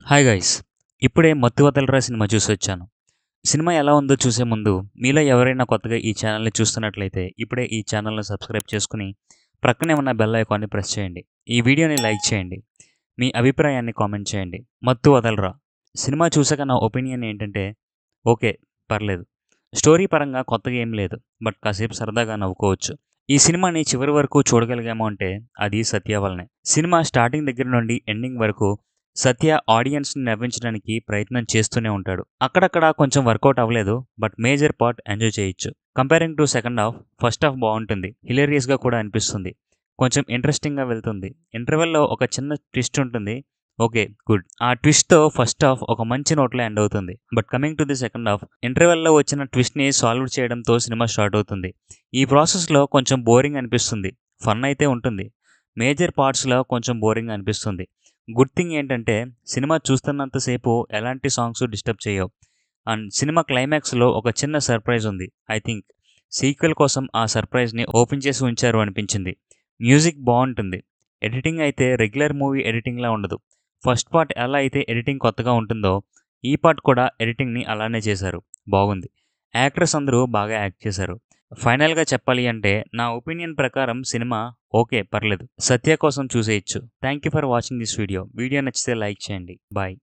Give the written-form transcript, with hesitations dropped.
Hi guys! ఇప్పుడే 'మత్తు వదలరా' cinema చూసొచ్చాను. Cinema ఎలా ఉందో చూసే ముందు మీలో ఎవరైనా కొత్తగా ఈ ఛానల్‌ని చూస్తున్నట్లయితే ఇప్పుడే ఈ ఛానల్‌ని సబ్స్క్రైబ్ చేసుకొని ప్రక్కనే ఉన్న బెల్ ఐకాన్‌ని ప్రెస్ చేయండి. ఈ వీడియోని లైక్ చేయండి. మీ అభిప్రాయాన్ని కామెంట్ చేయండి. 'మత్తు వదలరా' సినిమా చూసాక నా ఒపీనియన్ ఏంటంటే ఓకే. పర్లేదు. స్టోరీ పరంగా కొత్తగా ఏం లేదు. బట్ కాసేపు సరదాగా నవ్వుకోవచ్చు. ఈ సినిమాని చివరి వరకు చూడగలిగాము అంటే అది సత్య వల్లనే. సినిమా స్టార్టింగ్ దగ్గర నుండి ఎండింగ్ వరకు సత్య ఆడియన్స్‌ని నవ్వించడానికి ప్రయత్నం చేస్తూనే ఉంటాడు. అక్కడక్కడ కొంచెం వర్కౌట్ అవ్వలేదు. బట్ మేజర్ పార్ట్ ఎంజాయ్ చేయొచ్చు. Comparing to second half, first half బావుంటుంది. హిలేరియస్‌గా కూడా అనిపిస్తుంది. కొంచెం ఇంట్రెస్టింగ్‌గా వెళ్తుంది. ఇంటర్వెల్‌లో ఒక చిన్న ట్విస్ట్ ఉంటుంది. ఓకే. గుడ్. ఆ ట్విస్ట్‌తో ఫస్ట్ హాఫ్ ఒక మంచి నోట్‌లో ఎండ్ అవుతుంది. But coming to the second half, ఇంటర్వెల్‌లో వచ్చిన ట్విస్ట్‌ని సాల్వ్ చేయడంతో సినిమా స్టార్ట్ అవుతుంది. ఈ ప్రాసెస్‌లో కొంచెం బోరింగ్ అనిపిస్తుంది. ఫన్ అయితే ఉంటుంది. మేజర్ పార్ట్స్‌లో కొంచెం బోరింగ్ అనిపిస్తుంది. గుడ్ థింగ్ ఏంటంటే సినిమా చూస్తున్నంత సేపు ఎలాంటి సాంగ్స్ డిస్టర్బ్ చేయవు. అండ్ సినిమా క్లైమాక్స్‌లో ఒక చిన్న సర్ప్రైజ్ ఉంది. ఐ థింక్ సీక్వెల్ కోసం ఆ సర్ప్రైజ్‌ని ఓపెన్ చేసి ఉంచారు అనిపించింది. మ్యూజిక్ బావుంటుంది. ఎడిటింగ్ అయితే రెగ్యులర్ మూవీ ఎడిటింగ్‌లా ఉండదు. ఫస్ట్ పార్ట్ ఎలా అయితే ఎడిటింగ్ కొత్తగా ఉంటుందో, ఈ పార్ట్ కూడా ఎడిటింగ్‌ని అలానే చేశారు. బాగుంది. యాక్టర్స్ అందరూ బాగా యాక్ట్ చేశారు. ఫైనల్‌గా చెప్పాలి అంటే నా ఒపీనియన్ ప్రకారం సినిమా ఓకే. పర్లేదు. సత్య కోసం చూసేయొచ్చు. Thank you for watching this video. Video నచ్చితే లైక్ చేయండి. బాయ్.